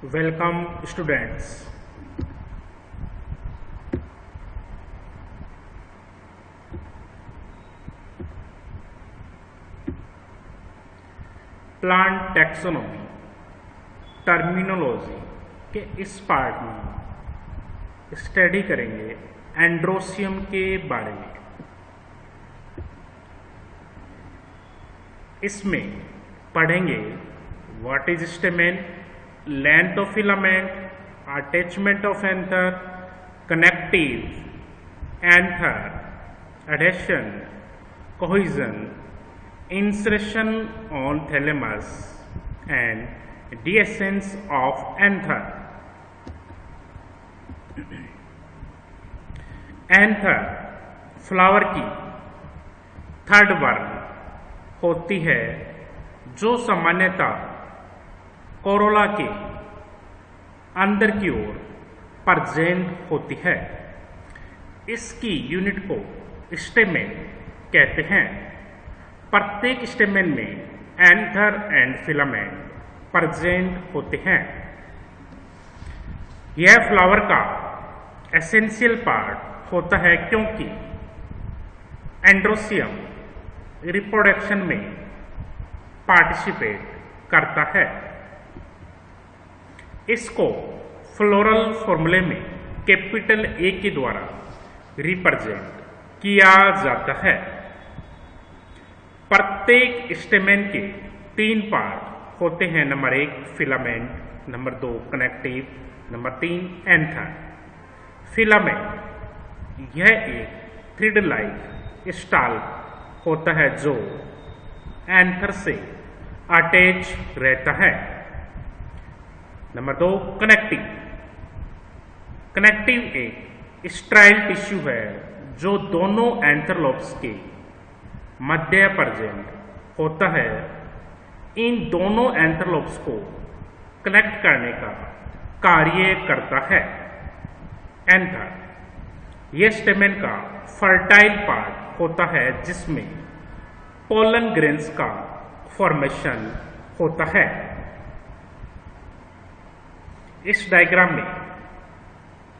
Welcome students. Plant taxonomy terminology के इस part में स्टडी करेंगे एंड्रोसियम के बारे में। इसमें पढ़ेंगे what is stamen, length of filament, attachment of anther, connective, anther, adhesion, cohesion, insertion on thalamus and dehiscence of anther. Anther flower की थर्ड वर्ग होती है जो सामान्यतः कोरोला के अंदर की ओर प्रेजेंट होती है। इसकी यूनिट को स्टेमेन कहते हैं। प्रत्येक स्टेमेन में एंथर एंड फिलामेंट प्रेजेंट होते हैं। यह फ्लावर का एसेंशियल पार्ट होता है क्योंकि एंड्रोसियम रिप्रोडक्शन में पार्टिसिपेट करता है। इसको फ्लोरल फॉर्मूले में कैपिटल ए के द्वारा रिप्रेजेंट किया जाता है। प्रत्येक स्टेमेन के तीन पार्ट होते हैं। Number 1 filament, number 2 connective, number 3 anther. Filament यह एक थ्रेड लाइक स्टाल्क होता है जो एंथर से अटैच रहता है। Number 2 connective. कनेक्टिव एक स्ट्राइल टिश्यू है जो दोनों एंथरलोब्स के मध्य प्रेजेंट होता है। इन दोनों एंथरलोब्स को कनेक्ट करने का कार्य करता है। एंथर यह स्टेमेन का फर्टाइल पार्ट होता है जिसमें पोलन ग्रेन्स का फॉर्मेशन होता है। इस डायग्राम में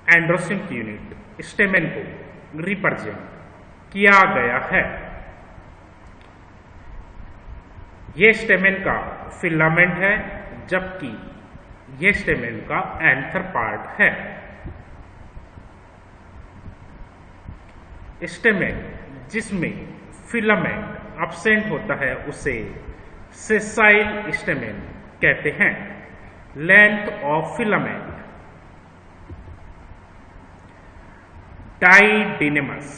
एंड्रोसियम की यूनिट स्टेमेन को रिप्रेजेंट किया गया है। यह स्टेमेन का फिलामेंट है जबकि यह स्टेमेन का एंथर पार्ट है। स्टेमेन जिसमें फिलामेंट एब्सेंट होता है उसे सेसाइल स्टेमेन कहते हैं। Length of filament didynamous.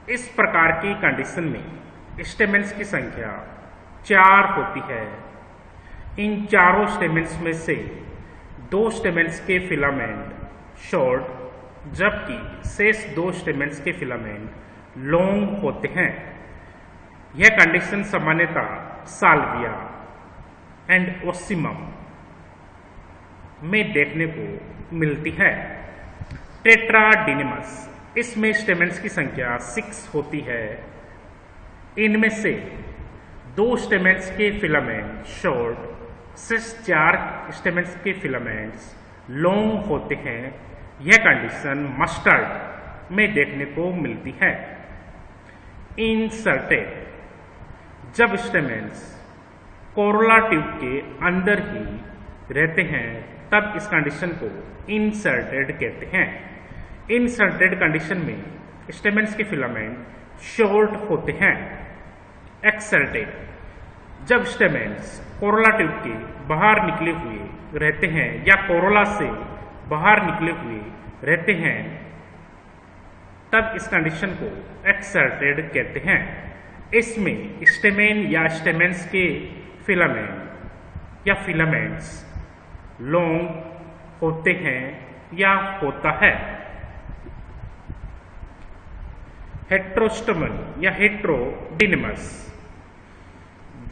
इस प्रकार की कंडीशन में स्टेमेन्स की संख्या 4 होती है। इन चारों स्टेमेन्स में से 2 स्टेमेन्स के फिलामेंट शॉर्ट जबकि शेष 2 स्टेमेन्स के फिलामेंट लॉन्ग होते हैं। यह कंडीशन सामान्यतः साल्विया एंड ओसिमम में देखने को मिलती है। टेट्राडिनेमस इसमें स्टेमेन्स की संख्या 6 होती है। इनमें से 2 स्टेमेन्स के फिलामेंट शॉर्ट, शेष 4 स्टेमेन्स के फिलामेंट्स लॉन्ग होते हैं। यह कंडीशन मस्टर्ड में देखने को मिलती है। इंसर्टेड जब स्टेमेन्स कोरोला ट्यूब के अंदर ही रहते हैं तब इस कंडीशन को इंसर्टेड कहते हैं। इंसर्टेड कंडीशन में स्टेमेन्स के फिलामेंट शॉर्ट होते हैं। एक्सर्टेड जब स्टेमेन्स कोरोला ट्यूब के बाहर निकले हुए रहते हैं या कोरोला से बाहर निकले हुए रहते हैं तब इस कंडीशन को एक्सर्टेड कहते हैं। इसमें स्टेमेन या स्टेमेन्स के फिलामेंट या फिलामेंट्स लॉन्ग होते हैं या होता है। हेट्रोस्टोमन या हेट्रोडिनेमस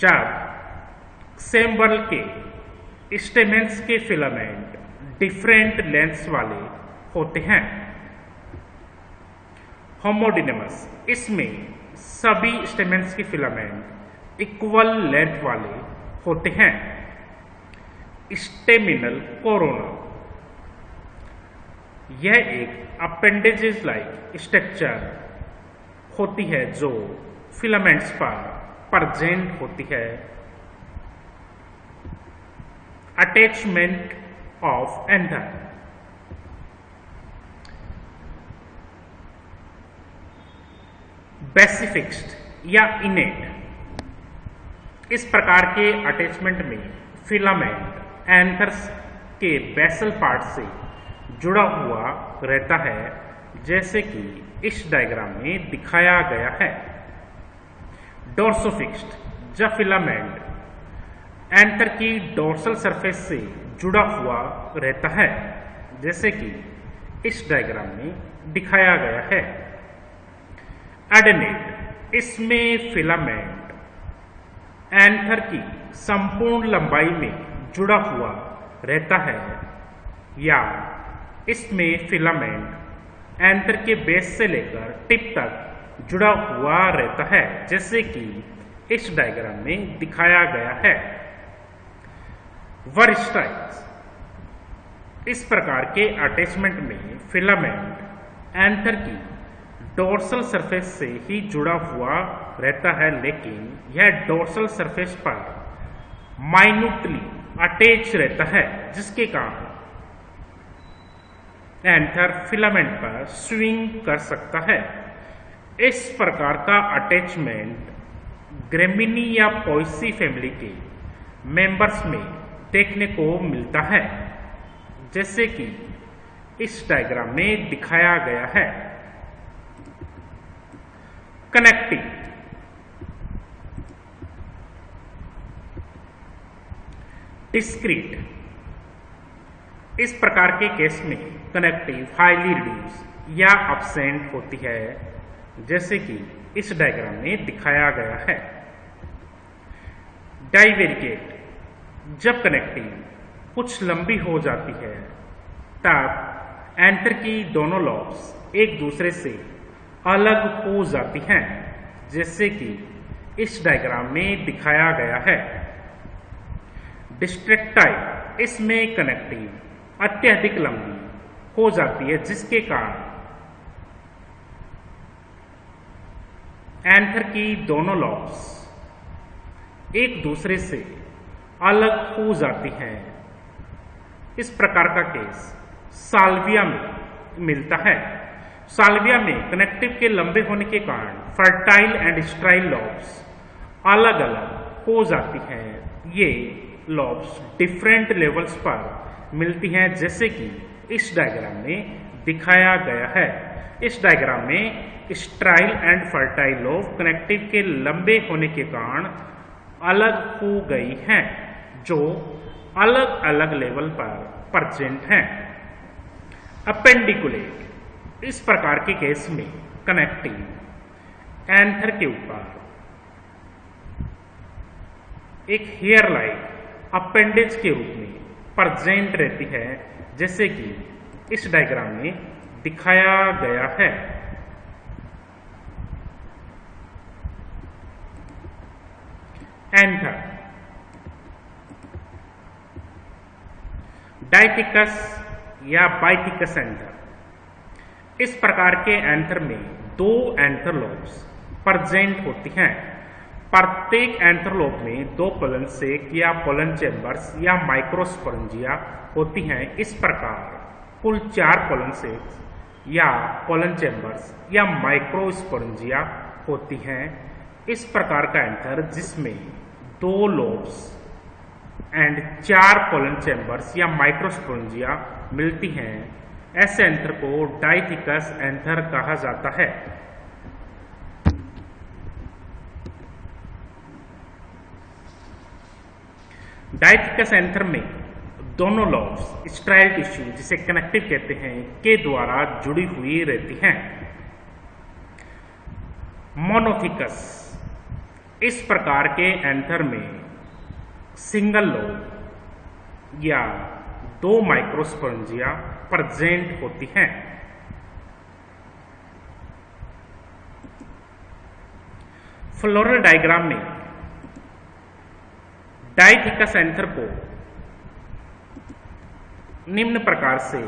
जब सेम वर्ल के स्टेमेन्स के फिलामेंट डिफरेंट लेंथ्स वाले होते हैं। होमोडिनेमस इसमें सभी स्टेमेन्स के फिलामेंट इक्वल लेंथ वाले होते हैं। Staminal corona. यह एक अपेंडेजेस लाइक स्ट्रक्चर होती है जो फिलामेंट्स पर प्रेजेंट होती है। Attachment of anther. बेसिफिक्स्ड या इनेट, इस प्रकार के अटैचमेंट में फिलामेंट एंथर्स के बेसल पार्ट से जुड़ा हुआ रहता है, जैसे कि इस डायग्राम में दिखाया गया है। डोर्सोफिक्स्ड, जब फिलामेंट एंथर की डोर्सल सरफेस से जुड़ा हुआ रहता है, जैसे कि इस डायग्राम में दिखाया गया है। एडेनेट, इसमें फिलामेंट एंथर की संपूर्ण लंबाई में जुड़ा हुआ रहता है, या इसमें फिलामेंट एंथर के बेस से लेकर टिप तक जुड़ा हुआ रहता है, जैसे कि इस डायग्राम में दिखाया गया है। वर्स्टाइल्स, इस प्रकार के अटैचमेंट में फिलामेंट एंथर की डोर्सल सरफेस से ही जुड़ा हुआ रहता है, लेकिन यह डोर्सल सरफेस पर माइन्यूटली अटैच रहता है, जिसके कारण एंथर फिलामेंट पर स्विंग कर सकता है। इस प्रकार का अटैचमेंट ग्रेमिनी या पोएसी फैमिली के मेंबर्स में देखने को मिलता है, जैसे कि इस डायग्राम में दिखाया गया है। कनेक्टिव, डिस्क्रीट, इस प्रकार के केस में कनेक्टिव हाईली रिड्यूस या अब्सेंट होती है, जैसे कि इस डायग्राम में दिखाया गया है। डाइवेरिकेट, जब कनेक्टिव कुछ लंबी हो जाती है, तब एंथर की दोनों लॉब्स एक दूसरे से अलग हो जाती हैं, जैसे कि इस डायग्राम में दिखाया गया है। डिस्ट्रैक्टाइल, इसमें कनेक्टिव अत्यधिक लंबी हो जाती है, जिसके कारण एंथर की दोनों लॉब्स एक दूसरे से अलग हो जाती हैं। इस प्रकार का केस साल्विया में मिलता है। साल्विया में कनेक्टिव के लंबे होने के कारण फर्टाइल एंड स्ट्राइल लॉब्स अलग अलग हो जाती हैं। ये लॉब्स डिफरेंट लेवल्स पर मिलती हैं, जैसे कि इस डायग्राम में दिखाया गया है। इस डायग्राम में स्ट्राइल एंड फर्टाइल लॉब कनेक्टिव के लंबे होने के कारण अलग हो गई हैं, जो अलग अलग लेवल पर प्रेजेंट हैं। अपेंडिकुलेट, इस प्रकार के केस में कनेक्टिव एंथर के ऊपर एक हेयर लाइन अपेंडेज के रूप में प्रेजेंट रहती है, जैसे कि इस डायग्राम में दिखाया गया है। एंथर, डाइथिकस या बाइथिकस एंथर, इस प्रकार के एंथर में दो एंथर लॉब्स प्रेजेंट होती हैं। प्रत्येक एंथर लॉब में दो पोलन सेक या पोलन चैम्बर्स या माइक्रोस्पोरेंजिया होती हैं। इस प्रकार कुल 4 पोलन सेक्स या पोलन चैम्बर्स या माइक्रोस्पोरेंजिया होती हैं। इस प्रकार का एंथर जिसमें 2 लोब्स एंड 4 पोलन चैम्बर्स या माइक्रोस्पोरेंजिया मिलती हैं, ऐसे एंथर को डाइथिकस एंथर कहा जाता है। डाइथिकस एंथर में दोनों लॉब्स स्ट्राइल टिश्यू, जिसे कनेक्टिव कहते हैं, के द्वारा जुड़ी हुई रहती हैं। मोनोथिकस, इस प्रकार के एंथर में सिंगल लोब या 2 माइक्रोस्पोरेंजिया प्रेजेंट होती हैं। फ्लोरल डायग्राम में डाइथिकस एंथर को निम्न प्रकार से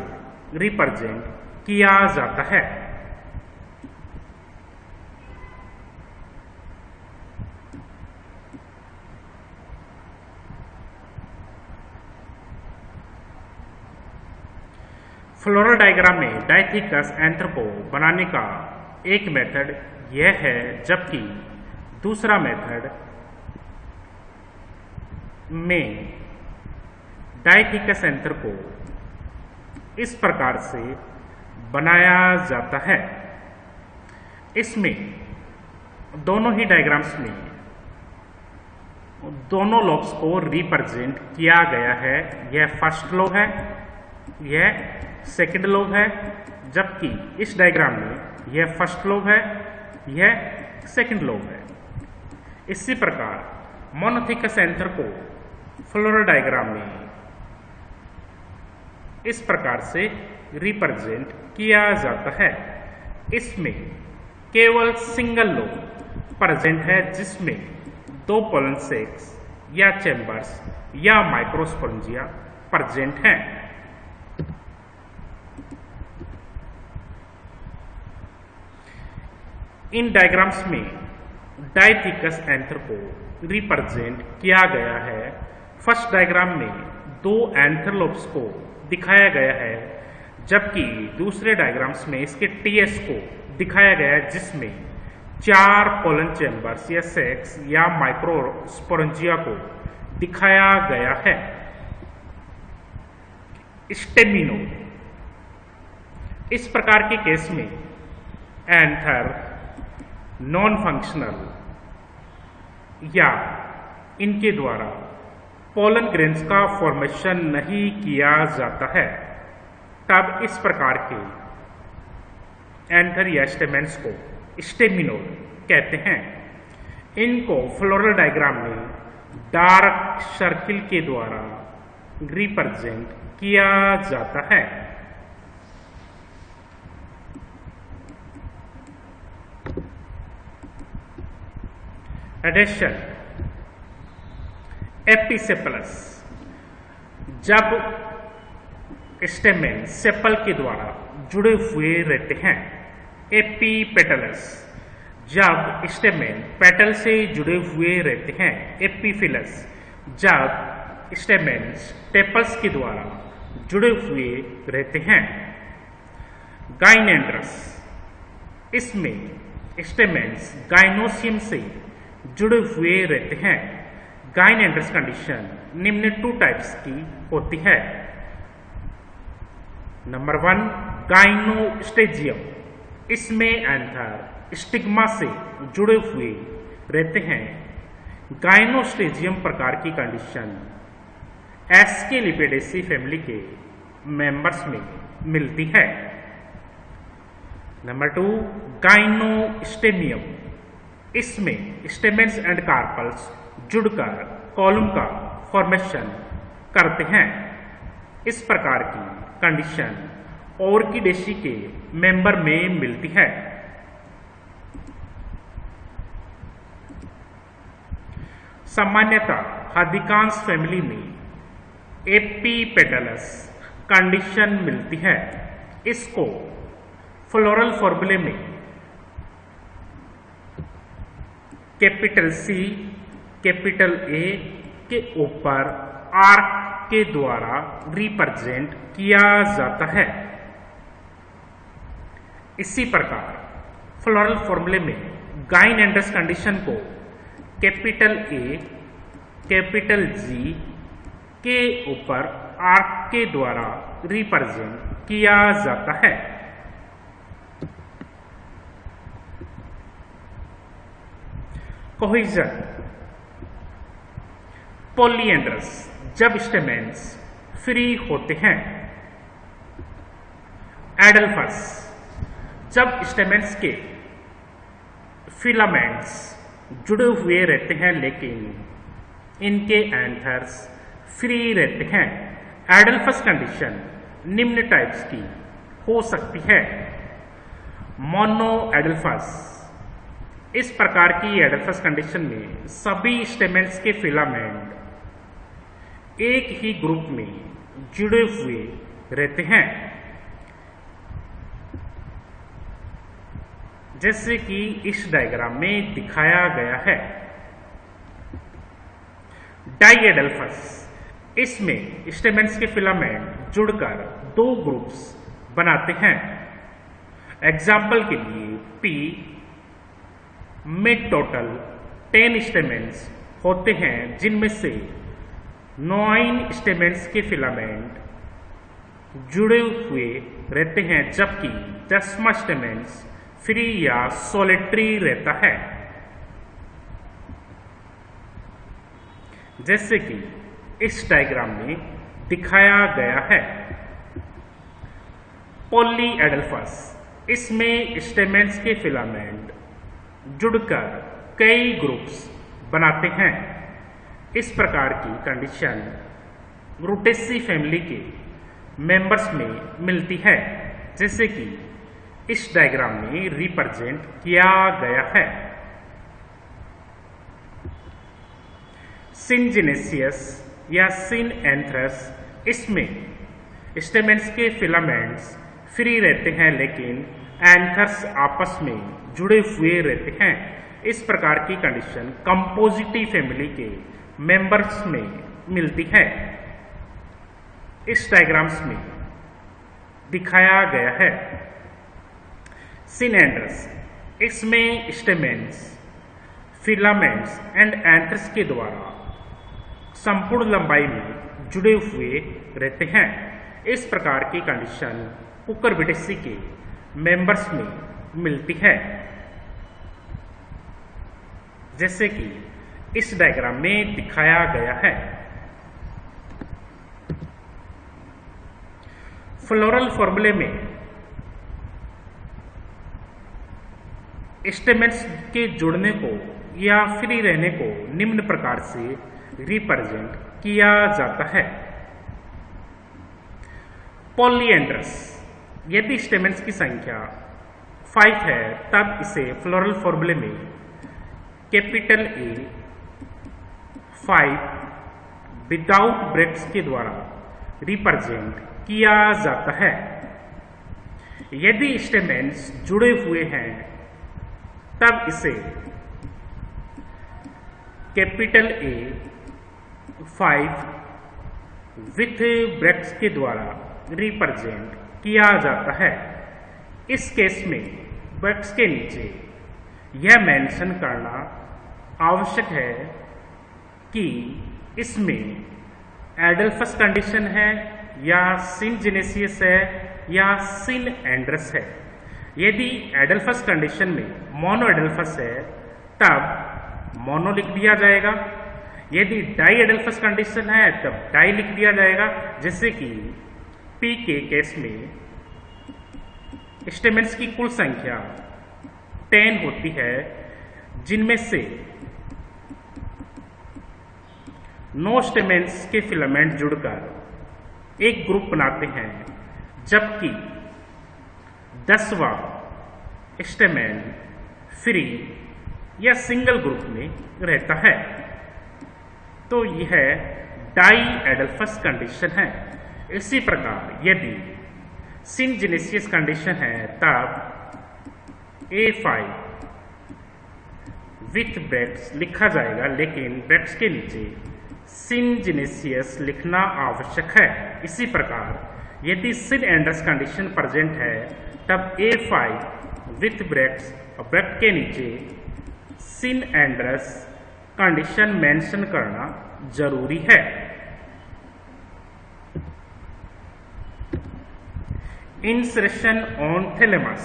रिप्रेजेंट किया जाता है। फ्लोरल डायग्राम में डाइथिकस एंथर को बनाने का एक मेथड यह है, जबकि दूसरा मेथड में डाइथिकस एंथर को इस प्रकार से बनाया जाता है। इसमें दोनों ही डायग्राम्स में दोनों लोब्स को रिप्रेजेंट किया गया है। यह फर्स्ट लोब है, यह सेकंड लोब है, जबकि इस डायग्राम में यह फर्स्ट लोब है, यह सेकंड लोब है। इसी प्रकार मोनोथिकस एंथर को फ्लोरल डायग्राम में इस प्रकार से रिप्रेजेंट किया जाता है। इसमें केवल सिंगल लोब प्रेजेंट है, जिसमें दो पोलन सेक्स या चैम्बर्स या माइक्रोस्पोरेंजिया प्रेजेंट हैं। इन डायग्राम्स में डाइथिकस एंथर को रिप्रेजेंट किया गया है। फर्स्ट डायग्राम में दो एंथर लोब्स को दिखाया गया है, जबकि दूसरे डायग्राम्स में इसके टीएस को दिखाया गया है, जिसमें 4 पोलन चैम्बर्स या सेक्स या माइक्रोस्पोरेंजिया को दिखाया गया है। स्टेमिनोड, इस प्रकार के केस में एंथर नॉन फंक्शनल या इनके द्वारा पोलन ग्रेन्स का फॉर्मेशन नहीं किया जाता है। तब इस प्रकार के एंथर या स्टेमेंस को स्टेमिनोड कहते हैं। इनको फ्लोरल डायग्राम में डार्क सर्किल के द्वारा रिप्रेजेंट किया जाता है। एडेशन, एपिसेपलस, जब स्टेमेन सेपल के द्वारा जुड़े हुए रहते हैं। एपीपेटलस, जब स्टेमेन पेटल से जुड़े हुए रहते हैं। एपीफिलस, जब स्टेमेन स्टेपल्स के द्वारा जुड़े हुए रहते हैं। गाइनेंड्रस, इसमें स्टेमेन्स गाइनोसियम से जुड़े हुए रहते हैं। गाइनेंड्रस कंडीशन निम्न 2 टाइप्स की होती है। नंबर 1 गाइनोस्टेजियम, इसमें एंथर स्टिग्मा से जुड़े हुए रहते हैं। गाइनोस्टेजियम प्रकार की कंडीशन एस्केलिपेडेसी फैमिली के मेंबर्स में मिलती है। नंबर 2 गाइनोस्टेमियम, इसमें स्टेमेन्स एंड कार्पल्स जुड़कर कॉलम का फॉर्मेशन करते हैं। इस प्रकार की कंडीशन ऑर्किडेसी के मेंबर में मिलती है। सामान्यतः अधिकांश फैमिली में एपीपेटलस कंडीशन मिलती है। इसको फ्लोरल फॉर्मूले में कैपिटल C कैपिटल A के ऊपर आर्क के द्वारा रिप्रेजेंट किया जाता है। इसी प्रकार फ्लोरल फॉर्मूले में गाइनेंड्रस कंडीशन को कैपिटल A कैपिटल G के ऊपर आर्क के द्वारा रिप्रेजेंट किया जाता है। कोहेजन, पॉलीएंड्रस, जब स्टेमेन्स फ्री होते हैं। एडल्फस, जब स्टेमेन्स के फिलामेंट्स जुड़े हुए रहते हैं लेकिन इनके एंथर्स फ्री रहते हैं। एडल्फस कंडीशन निम्न टाइप्स की हो सकती है। मोनो एडल्फस, इस प्रकार की एडल्फस कंडीशन में सभी स्टेमेन्स के फिलामेंट एक ही ग्रुप में जुड़े हुए रहते हैं। जैसे कि इस डायग्राम में दिखाया गया है। डाइएडल्फस, इसमें स्टेमेंस के फिलामेंट जुड़कर दो ग्रुप्स बनाते हैं। एग्जाम्पल के लिए पी में टोटल 10 स्टेमेंस होते हैं, जिनमें से 9 स्टेमेंस के फिलामेंट जुड़े हुए रहते हैं, जबकि 10वां स्टेमेंस फ्री या सोलिटरी रहता है। जैसे कि इस डायग्राम में दिखाया गया है। पॉलीएडल्फस, इसमें स्टेमेंस के फिलामेंट जुड़कर कई ग्रुप्स बनाते हैं। इस प्रकार की कंडीशन रूटेसी फैमिली के मेंबर्स में मिलती है, जैसे कि इस डायग्राम में रिप्रेजेंट किया गया है। सिनजेनेसियस या सिनएंथ्रस, इसमें स्टेमेंस के फिलामेंट्स फ्री रहते हैं, लेकिन एंथर्स आपस में जुड़े हुए रहते हैं। इस प्रकार की कंडीशन कंपोजिटी फैमिली के मेंबर्स में मिलती है। इस डायग्राम्स में दिखाया गया है। सिनएंड्रस, इसमें स्टेमेंस फिलामेंट्स एंड एंथर्स के द्वारा संपूर्ण लंबाई में जुड़े हुए रहते हैं। इस प्रकार की कंडीशन कुकुरबिटेसी के मेंबर्स में मिलती है। जैसे कि इस डायग्राम में दिखाया गया है। फ्लोरल फॉर्मूले में स्टेमेंस के जुड़ने को या फ्री रहने को निम्न प्रकार से रिप्रेजेंट किया जाता है। पॉलीएंड्रस, यदि स्टेमेंस की संख्या 5 है, तब इसे फ्लोरल फॉर्मूले में कैपिटल ए 5 विदाउट ब्रैकेट्स के द्वारा रिप्रेजेंट किया जाता है। यदि स्टेमेंस जुड़े हुए हैं, तब इसे कैपिटल ए 5 विथ ब्रैकेट्स के द्वारा रिप्रेजेंट किया जाता है। इस केस में ब्रैकेट्स के नीचे यह मेंशन करना आवश्यक है कि इसमें एडल्फस कंडीशन है या सिनजेनेसियस है या सिनएंड्रस है। यदि एडल्फस कंडीशन में मोनो एडल्फस है, तब मोनो लिख दिया जाएगा। यदि डाई एडल्फस कंडीशन है, तब डाई लिख दिया जाएगा। जैसे कि पी के केस में स्टेमेंस की कुल संख्या 10 होती है, जिनमें से 9 स्टेमेंस के फिलामेंट जुड़कर एक ग्रुप बनाते हैं, जबकि 10वां स्टेमेन फ्री या सिंगल ग्रुप में रहता है। तो यह डाई एडल्फस कंडीशन है। इसी प्रकार यदि सिनजेनेसियस कंडीशन है, तब A5 विथ ब्रैकेट्स लिखा जाएगा, लेकिन ब्रैकेट्स के नीचे सिनजेनेसियस लिखना आवश्यक है। इसी प्रकार यदि सिनएंड्रस कंडीशन प्रेजेंट है, तब A5 विथ ब्रैकेट्स और ब्रैकेट के नीचे सिनएंड्रस कंडीशन मेंशन करना जरूरी है। इंसर्शन ऑन थैलेमस,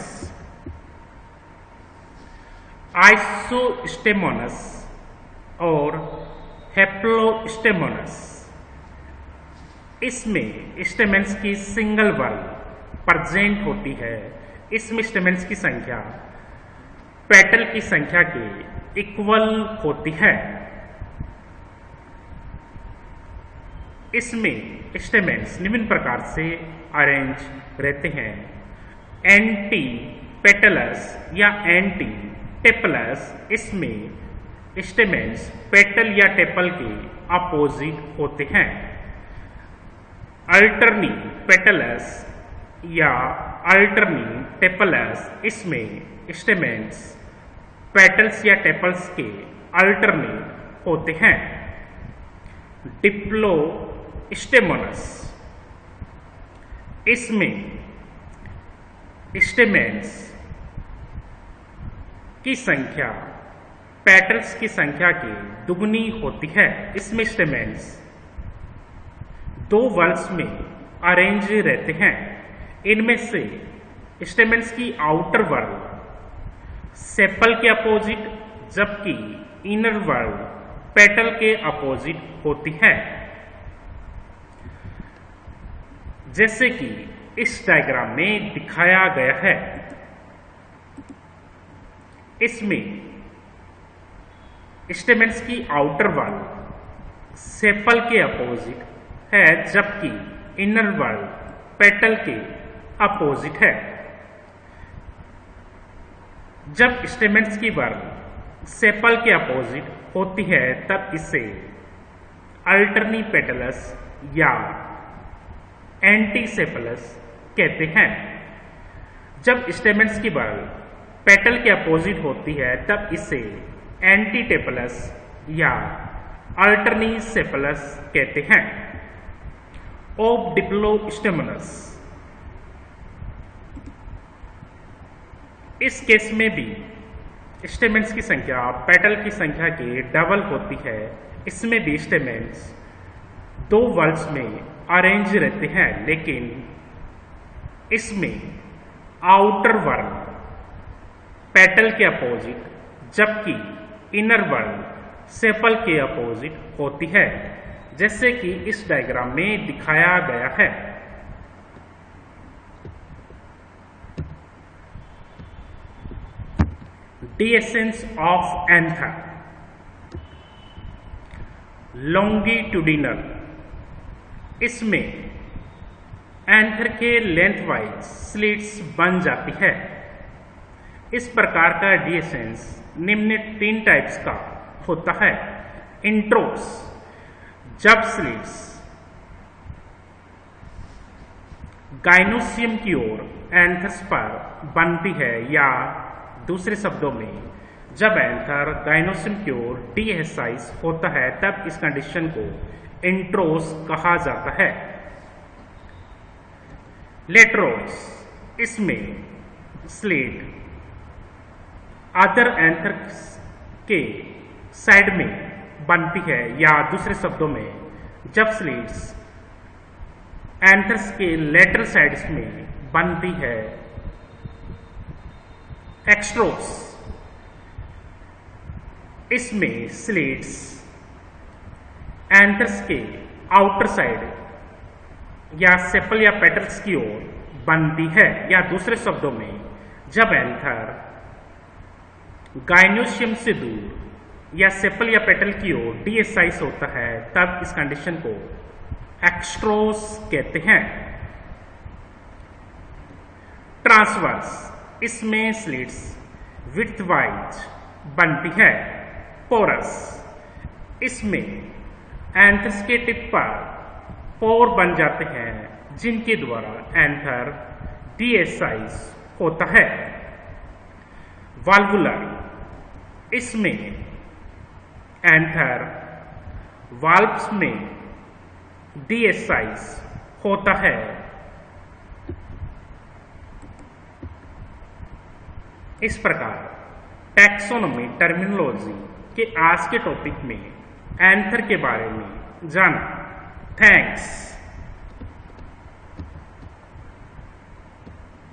आइसोस्टेमोनस और हैप्लोस्टेमोनस, इसमें स्टेमेंस की सिंगल वॉल प्रेजेंट होती है। इसमें स्टेमेंस की संख्या पेटल की संख्या के इक्वल होती है। इसमें स्टेमेंस निम्न प्रकार से अरेंज रहते हैं। एंटी पेटलस या एंटी टेपलस, इसमें स्टेमेंस पेटल या टेपल के अपोजिट होते हैं। अल्टरनी पेटलस या अल्टरनी टेपलस, इसमें स्टेमेंस पेटल्स या टेपल्स के अल्टरनेट होते हैं। डिप्लोस्टेमोनस, इसमें स्टेमेंस की संख्या पेटल्स की संख्या की दुगुनी होती है। इसमें स्टेमेंस दो वल्स में अरेंज रहते हैं। इनमें से स्टेमेंस की आउटर वर्ल सेपल के अपोजिट, जबकि इनर वर्ल पेटल के अपोजिट होती है। जैसे कि इस डायग्राम में दिखाया गया है। इसमें स्टेमेंस की आउटर वर्ल सेपल के अपोजिट है, जबकि इनर वर्ल पेटल के अपोजिट है। जब स्टेमेंस की वर्ल सेपल के अपोजिट होती है तब इसे अल्टरनी पेटलस या एंटीसेपलस कहते हैं। जब स्टेमेंस की वर्ल पेटल के अपोजिट होती है तब इसे एंटीटेपलस या अल्टरनी सेपलस कहते हैं। ऑफ डिप्लोस्टेमोनस, इस केस में भी स्टेमेंस की संख्या पेटल की संख्या के डबल होती है। इसमें भी स्टेमेंस दो वल्स में अरेंज रहते हैं, लेकिन इसमें आउटर वर्ल पेटल के अपोजिट, जबकि इनर वर्ल सेपल के अपोजिट होती है, जैसे कि इस डायग्राम में दिखाया गया है। Dehiscence of anther, longitudinal, इसमें एंथर के लेंथ वाइज स्लिट्स बन जाती है। इस प्रकार का डिहेसेंस निम्न 3 टाइप्स का होता है। इंट्रोस, जब स्लिट्स गाइनोसियम की ओर एंथर्स पर बनती है, या दूसरे शब्दों में जब एंथर गाइनोसियम की ओर डीहेसाइज होता है तब इस कंडीशन को इंट्रोस कहा जाता है। लेटरोस, इसमें स्लिट अदर एंथर के साइड में बनती है, या दूसरे शब्दों में जब स्लिट्स एंथर्स के लेटरल साइड्स में बनती है। एक्स्ट्रोस, इसमें स्लिट्स एंथर्स के आउटर साइड या सेपल या पेटल्स की ओर बनती है, या दूसरे शब्दों में जब एंथर गाइनोसियम से दूर या सेपल या पेटल की ओर डीएसाइज होता है तब इस कंडीशन को एक्स्ट्रोस कहते हैं। ट्रांसवर्स, इसमें स्लिट्स विड्थ वाइज बनती है। पोरस, इसमें एंथर्स के टिप पर पोर बन जाते हैं जिनके द्वारा एंथर डीएसाइज होता है। वाल्वुलर, इसमें एंथर वाल्व्स में डीएसाइज होता है। इस प्रकार टैक्सोनॉमी टर्मिनोलॉजी के आज के टॉपिक में एंथर के बारे में जाना। थैंक्स।